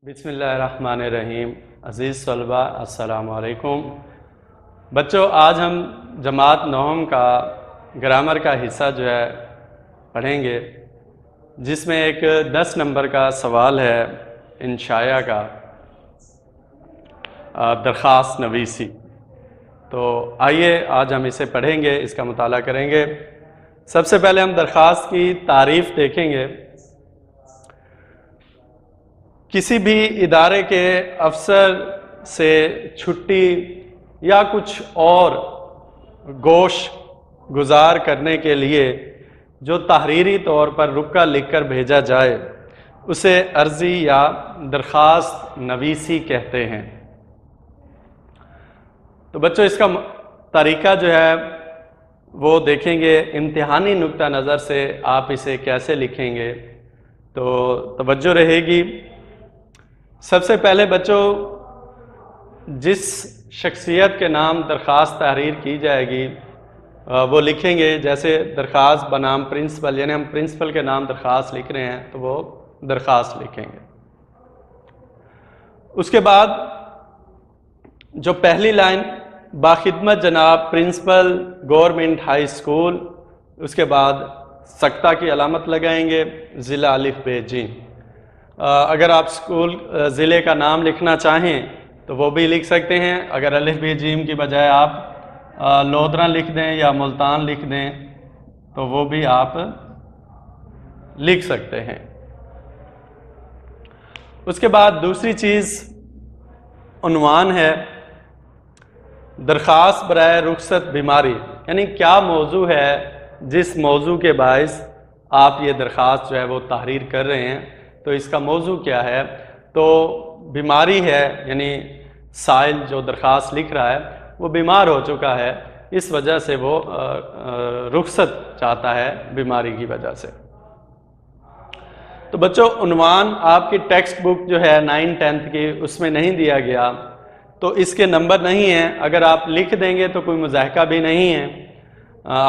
بسم اللہ الرحمن الرحیم۔ عزیز طلباء السلام علیکم۔ بچوں، آج ہم جماعت نوم کا گرامر کا حصہ جو ہے پڑھیں گے، جس میں ایک 10 نمبر کا سوال ہے انشائیہ کا، درخواست نویسی۔ تو آئیے آج ہم اسے پڑھیں گے، اس کا مطالعہ کریں گے۔ سب سے پہلے ہم درخواست کی تعریف دیکھیں گے۔ کسی بھی ادارے کے افسر سے چھٹی یا کچھ اور گوش گزار کرنے کے لیے جو تحریری طور پر رکا لکھ کر بھیجا جائے اسے عرضی یا درخواست نویسی کہتے ہیں۔ تو بچوں، اس کا طریقہ جو ہے وہ دیکھیں گے، امتحانی نقطہ نظر سے آپ اسے کیسے لکھیں گے، تو توجہ رہے گی۔ سب سے پہلے بچوں، جس شخصیت کے نام درخواست تحریر کی جائے گی وہ لکھیں گے، جیسے درخواست بنام پرنسپل، یعنی ہم پرنسپل کے نام درخواست لکھ رہے ہیں تو وہ درخواست لکھیں گے۔ اس کے بعد جو پہلی لائن، باخدمت جناب پرنسپل گورنمنٹ ہائی اسکول، اس کے بعد سکتہ کی علامت لگائیں گے، ضلع الف ب ج۔ اگر آپ اسکول ضلع کا نام لکھنا چاہیں تو وہ بھی لکھ سکتے ہیں۔ اگر الف ب ج کی بجائے آپ لودھرا لکھ دیں یا ملتان لکھ دیں تو وہ بھی آپ لکھ سکتے ہیں۔ اس کے بعد دوسری چیز عنوان ہے، درخواست برائے رخصت بیماری، یعنی کیا موضوع ہے جس موضوع کے باعث آپ یہ درخواست جو ہے وہ تحریر کر رہے ہیں، تو اس کا موضوع کیا ہے؟ تو بیماری ہے، یعنی سائل جو درخواست لکھ رہا ہے وہ بیمار ہو چکا ہے، اس وجہ سے وہ رخصت چاہتا ہے بیماری کی وجہ سے۔ تو بچوں، عنوان آپ کی ٹیکسٹ بک جو ہے 9 10 کی اس میں نہیں دیا گیا، تو اس کے نمبر نہیں ہیں۔ اگر آپ لکھ دیں گے تو کوئی مضاحکہ بھی نہیں ہے،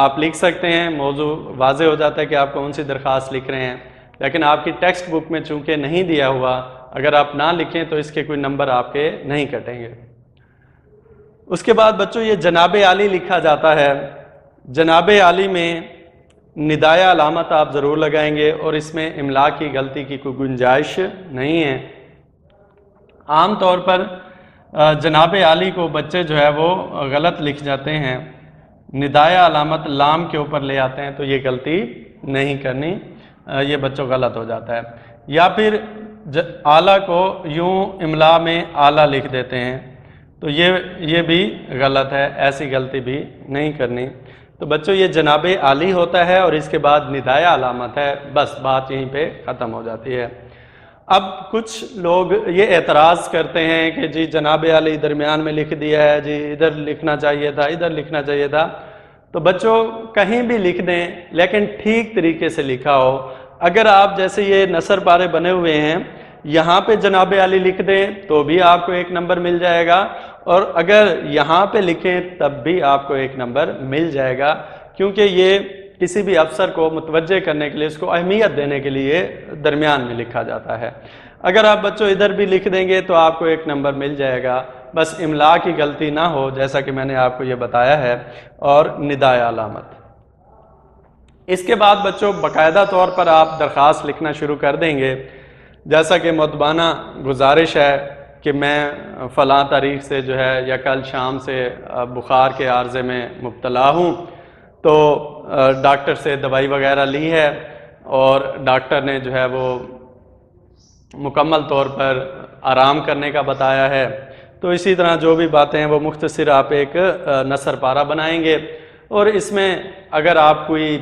آپ لکھ سکتے ہیں، موضوع واضح ہو جاتا ہے کہ آپ کون سی درخواست لکھ رہے ہیں۔ لیکن آپ کی ٹیکسٹ بک میں چونکہ نہیں دیا ہوا، اگر آپ نہ لکھیں تو اس کے کوئی نمبر آپ کے نہیں کٹیں گے۔ اس کے بعد بچوں، یہ جناب عالی لکھا جاتا ہے، جناب عالی میں ندایہ علامت آپ ضرور لگائیں گے، اور اس میں املا کی غلطی کی کوئی گنجائش نہیں ہے۔ عام طور پر جناب عالی کو بچے جو ہے وہ غلط لکھ جاتے ہیں، ندایہ علامت لام کے اوپر لے آتے ہیں، تو یہ غلطی نہیں کرنی، یہ بچوں غلط ہو جاتا ہے۔ یا پھر اعلیٰ کو یوں املا میں اعلیٰ لکھ دیتے ہیں، تو یہ بھی غلط ہے، ایسی غلطی بھی نہیں کرنی۔ تو بچوں، یہ جناب عالی ہوتا ہے اور اس کے بعد ندایہ علامت ہے، بس بات یہیں پہ ختم ہو جاتی ہے۔ اب کچھ لوگ یہ اعتراض کرتے ہیں کہ جی جناب عالی درمیان میں لکھ دیا ہے، جی ادھر لکھنا چاہیے تھا، ادھر لکھنا چاہیے تھا۔ تو بچوں، کہیں بھی لکھ دیں لیکن ٹھیک طریقے سے لکھا ہو۔ اگر آپ جیسے یہ نثر پارے بنے ہوئے ہیں، یہاں پہ جناب عالی لکھ دیں تو بھی آپ کو 1 نمبر مل جائے گا، اور اگر یہاں پہ لکھیں تب بھی آپ کو 1 نمبر مل جائے گا، کیونکہ یہ کسی بھی افسر کو متوجہ کرنے کے لیے، اس کو اہمیت دینے کے لیے درمیان میں لکھا جاتا ہے۔ اگر آپ بچوں ادھر بھی لکھ دیں گے تو آپ کو 1 نمبر مل جائے گا، بس املا کی غلطی نہ ہو، جیسا کہ میں نے آپ کو یہ بتایا ہے، اور ندایہ علامت۔ اس کے بعد بچوں، باقاعدہ طور پر آپ درخواست لکھنا شروع کر دیں گے، جیسا کہ مؤدبانہ گزارش ہے کہ میں فلاں تاریخ سے جو ہے یا کل شام سے بخار کے عارضے میں مبتلا ہوں، تو ڈاکٹر سے دوائی وغیرہ لی ہے، اور ڈاکٹر نے جو ہے وہ مکمل طور پر آرام کرنے کا بتایا ہے۔ تو اسی طرح جو بھی باتیں ہیں وہ مختصر آپ ایک نثر پارہ بنائیں گے، اور اس میں اگر آپ کوئی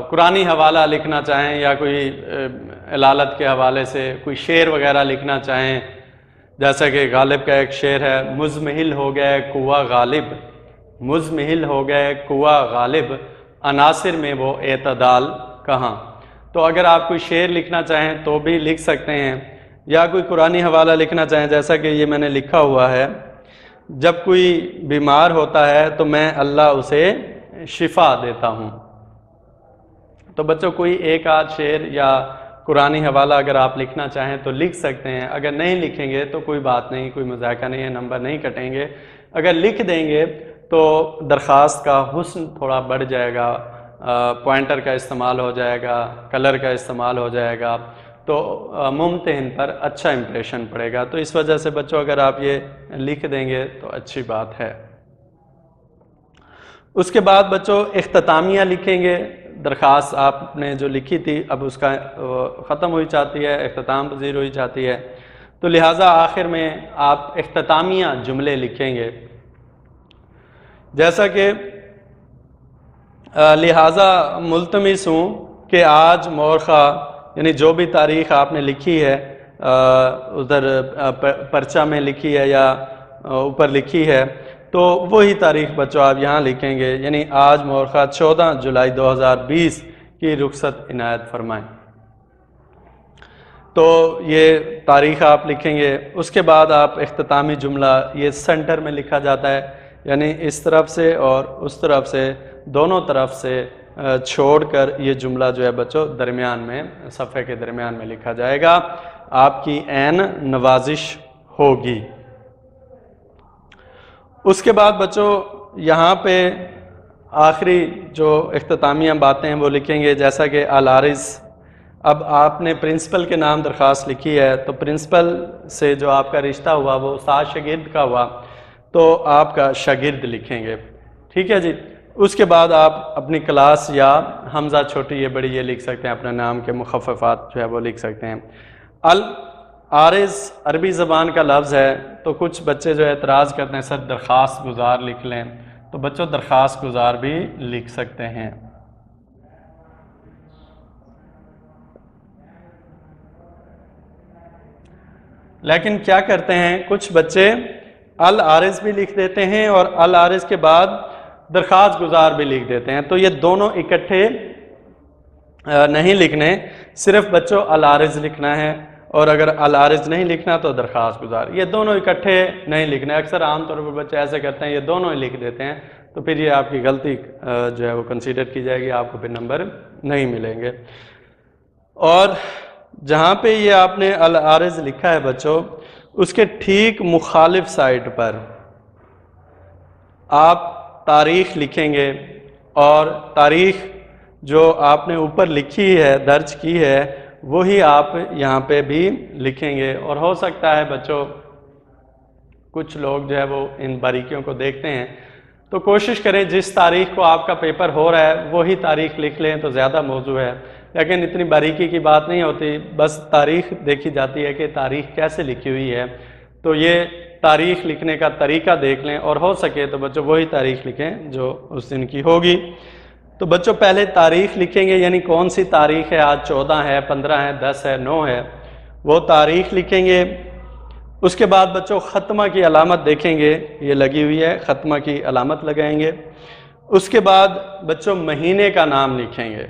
قرآنی حوالہ لکھنا چاہیں یا کوئی علالت کے حوالے سے کوئی شعر وغیرہ لکھنا چاہیں، جیسا کہ غالب کا ایک شعر ہے، مزمحل ہو گئے قوہ غالب، مزمحل ہو گئے قوہ غالب، عناصر میں وہ اعتدال کہاں۔ تو اگر آپ کوئی شعر لکھنا چاہیں تو بھی لکھ سکتے ہیں، یا کوئی قرآنی حوالہ لکھنا چاہیں، جیسا کہ یہ میں نے لکھا ہوا ہے، جب کوئی بیمار ہوتا ہے تو میں اللہ اسے شفا دیتا ہوں۔ تو بچوں، کوئی ایک آدھ شعر یا قرآنی حوالہ اگر آپ لکھنا چاہیں تو لکھ سکتے ہیں، اگر نہیں لکھیں گے تو کوئی بات نہیں، کوئی مذائقہ نہیں ہے، نمبر نہیں کٹیں گے۔ اگر لکھ دیں گے تو درخواست کا حسن تھوڑا بڑھ جائے گا، پوائنٹر کا استعمال ہو جائے گا، کلر کا استعمال ہو جائے گا، تو ممتحن پر اچھا امپریشن پڑے گا۔ تو اس وجہ سے بچوں اگر آپ یہ لکھ دیں گے تو اچھی بات ہے۔ اس کے بعد بچوں اختتامیہ لکھیں گے، درخواست آپ نے جو لکھی تھی اب اس کا ختم ہوئی چاہتی ہے، اختتام پذیر ہوئی چاہتی ہے، تو لہٰذا آخر میں آپ اختتامیہ جملے لکھیں گے، جیسا کہ لہٰذا ملتمس ہوں کہ آج مورخہ، یعنی جو بھی تاریخ آپ نے لکھی ہے ادھر پرچہ میں لکھی ہے یا اوپر لکھی ہے، تو وہی تاریخ بچوں آپ یہاں لکھیں گے، یعنی آج مورخہ 14 جولائی 2020 کی رخصت عنایت فرمائیں، تو یہ تاریخ آپ لکھیں گے۔ اس کے بعد آپ اختتامی جملہ، یہ سینٹر میں لکھا جاتا ہے، یعنی اس طرف سے اور اس طرف سے، دونوں طرف سے چھوڑ کر یہ جملہ جو ہے بچوں درمیان میں، صفحے کے درمیان میں لکھا جائے گا، آپ کی عین نوازش ہوگی۔ اس کے بعد بچوں یہاں پہ آخری جو اختتامیہ باتیں ہیں وہ لکھیں گے، جیسا کہ العارض، اب آپ نے پرنسپل کے نام درخواست لکھی ہے تو پرنسپل سے جو آپ کا رشتہ ہوا وہ استاد شاگرد کا ہوا، تو آپ کا شاگرد لکھیں گے، ٹھیک ہے جی۔ اس کے بعد آپ اپنی کلاس یا حمزہ چھوٹی یا بڑی یہ لکھ سکتے ہیں، اپنے نام کے مخففات جو ہے وہ لکھ سکتے ہیں۔ العارض عربی زبان کا لفظ ہے، تو کچھ بچے جو اعتراض کرتے ہیں سر درخواست گزار لکھ لیں، تو بچوں درخواست گزار بھی لکھ سکتے ہیں۔ لیکن کیا کرتے ہیں کچھ بچے العارض بھی لکھ دیتے ہیں اور العارض کے بعد درخواست گزار بھی لکھ دیتے ہیں، تو یہ دونوں اکٹھے نہیں لکھنے، صرف بچوں العارض لکھنا ہے، اور اگر العارض نہیں لکھنا تو درخواست گزار، یہ دونوں اکٹھے نہیں لکھنے۔ اکثر عام طور پر بچے ایسے کرتے ہیں، یہ دونوں ہی لکھ دیتے ہیں، تو پھر یہ آپ کی غلطی جو ہے وہ کنسیڈر کی جائے گی، آپ کو پھر نمبر نہیں ملیں گے۔ اور جہاں پہ یہ آپ نے العارض لکھا ہے بچوں، اس کے ٹھیک مخالف سائڈ پر آپ تاریخ لکھیں گے، اور تاریخ جو آپ نے اوپر لکھی ہے، درج کی ہے، وہی آپ یہاں پہ بھی لکھیں گے۔ اور ہو سکتا ہے بچوں کچھ لوگ جو ہے وہ ان باریکیوں کو دیکھتے ہیں، تو کوشش کریں جس تاریخ کو آپ کا پیپر ہو رہا ہے وہی تاریخ لکھ لیں تو زیادہ موضوع ہے، لیکن اتنی باریکی کی بات نہیں ہوتی، بس تاریخ دیکھی جاتی ہے کہ تاریخ کیسے لکھی ہوئی ہے، تو یہ تاریخ لکھنے کا طریقہ دیکھ لیں، اور ہو سکے تو بچوں وہی تاریخ لکھیں جو اس دن کی ہوگی۔ تو بچوں پہلے تاریخ لکھیں گے، یعنی کون سی تاریخ ہے، آج 14 ہے، 15 ہے، 10 ہے، 9 ہے، وہ تاریخ لکھیں گے۔ اس کے بعد بچوں ختمہ کی علامت دیکھیں گے، یہ لگی ہوئی ہے، ختمہ کی علامت لگائیں گے۔ اس کے بعد بچوں مہینے کا نام لکھیں گے،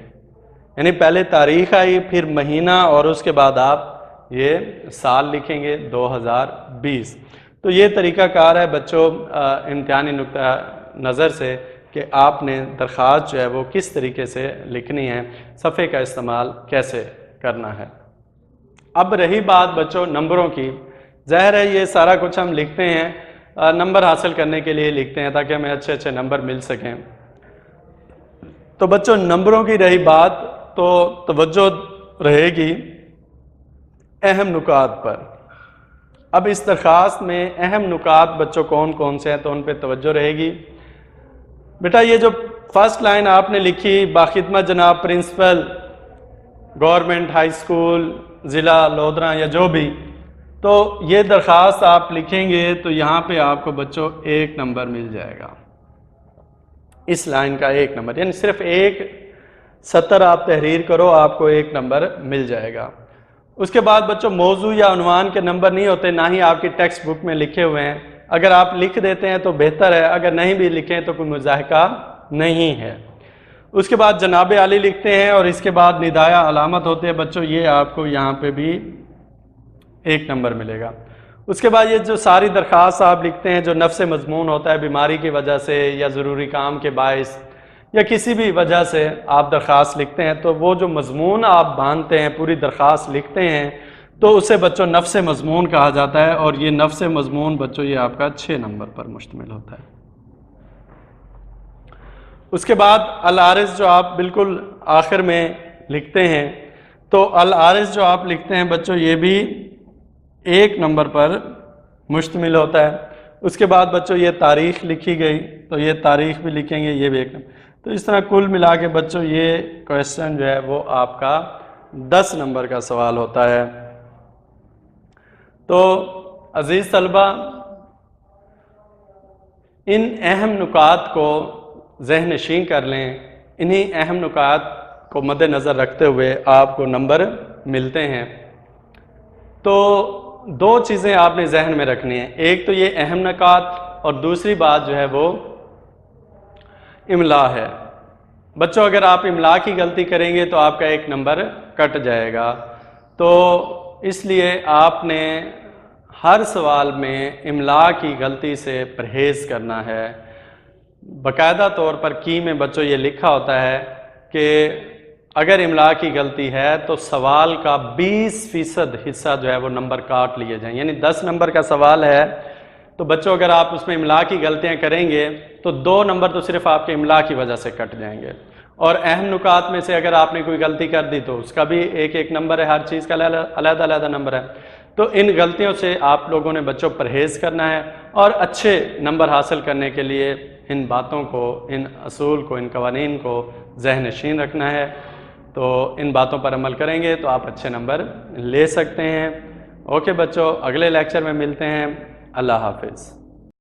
یعنی پہلے تاریخ آئی، پھر مہینہ، اور اس کے بعد آپ یہ سال لکھیں گے 2020۔ تو یہ طریقہ کار ہے بچوں امتحانی نقطہ نظر سے کہ آپ نے درخواست جو ہے وہ کس طریقے سے لکھنی ہے، صفحے کا استعمال کیسے کرنا ہے۔ اب رہی بات بچوں نمبروں کی، ظاہر ہے یہ سارا کچھ ہم لکھتے ہیں نمبر حاصل کرنے کے لیے لکھتے ہیں تاکہ ہمیں اچھے اچھے نمبر مل سکیں۔ تو بچوں نمبروں کی رہی بات تو توجہ رہے گی اہم نکات پر۔ اب اس درخواست میں اہم نکات بچوں کون کون سے ہیں تو ان پہ توجہ رہے گی۔ بیٹا یہ جو فرسٹ لائن آپ نے لکھی، باخدمت جناب پرنسپل گورنمنٹ ہائی اسکول ضلع لودھراں یا جو بھی، تو یہ درخواست آپ لکھیں گے تو یہاں پہ آپ کو بچوں 1 نمبر مل جائے گا، اس لائن کا 1 نمبر، یعنی صرف 1 سطر آپ تحریر کرو آپ کو 1 نمبر مل جائے گا۔ اس کے بعد بچوں موضوع یا عنوان کے نمبر نہیں ہوتے، نہ ہی آپ کی ٹیکسٹ بک میں لکھے ہوئے ہیں، اگر آپ لکھ دیتے ہیں تو بہتر ہے، اگر نہیں بھی لکھیں تو کوئی مضاحکہ نہیں ہے۔ اس کے بعد جناب عالی لکھتے ہیں اور اس کے بعد ندایہ علامت ہوتے ہیں بچوں، یہ آپ کو یہاں پہ بھی 1 نمبر ملے گا۔ اس کے بعد یہ جو ساری درخواست آپ لکھتے ہیں جو نفس مضمون ہوتا ہے، بیماری کی وجہ سے یا ضروری کام کے باعث یا کسی بھی وجہ سے آپ درخواست لکھتے ہیں تو وہ جو مضمون آپ باندھتے ہیں، پوری درخواست لکھتے ہیں، تو اسے بچوں نفس مضمون کہا جاتا ہے، اور یہ نفس مضمون بچوں یہ آپ کا 6 نمبر پر مشتمل ہوتا ہے۔ اس کے بعد العارض جو آپ بالکل آخر میں لکھتے ہیں، تو العارض جو آپ لکھتے ہیں بچوں یہ بھی 1 نمبر پر مشتمل ہوتا ہے۔ اس کے بعد بچوں یہ تاریخ لکھی گئی، تو یہ تاریخ بھی لکھیں گے، یہ بھی 1 نمبر۔ تو اس طرح کل ملا کے بچوں یہ کویسچن جو ہے وہ آپ کا 10 نمبر کا سوال ہوتا ہے۔ تو عزیز طلبہ، ان اہم نکات کو ذہن نشین کر لیں، انہی اہم نکات کو مد نظر رکھتے ہوئے آپ کو نمبر ملتے ہیں۔ تو 2 چیزیں آپ نے ذہن میں رکھنی ہیں، ایک تو یہ اہم نکات، اور دوسری بات جو ہے وہ املا ہے۔ بچوں اگر آپ املا کی غلطی کریں گے تو آپ کا 1 نمبر کٹ جائے گا، تو اس لیے آپ نے ہر سوال میں املا کی غلطی سے پرہیز کرنا ہے۔ باقاعدہ طور پر کی میں بچوں یہ لکھا ہوتا ہے کہ اگر املا کی غلطی ہے تو سوال کا 20% حصہ جو ہے وہ نمبر کاٹ لیے جائیں، یعنی 10 نمبر کا سوال ہے تو بچوں اگر آپ اس میں املا کی غلطیاں کریں گے تو 2 نمبر تو صرف آپ کے املا کی وجہ سے کٹ جائیں گے، اور اہم نکات میں سے اگر آپ نے کوئی غلطی کر دی تو اس کا بھی 1 نمبر ہے، ہر چیز کا علیحدہ علیحدہ نمبر ہے۔ تو ان غلطیوں سے آپ لوگوں نے بچوں پرہیز کرنا ہے، اور اچھے نمبر حاصل کرنے کے لیے ان باتوں کو، ان اصول کو، ان قوانین کو ذہن نشین رکھنا ہے۔ تو ان باتوں پر عمل کریں گے تو آپ اچھے نمبر لے سکتے ہیں۔ اوکے بچوں، اگلے لیکچر میں ملتے ہیں۔ اللہ حافظ۔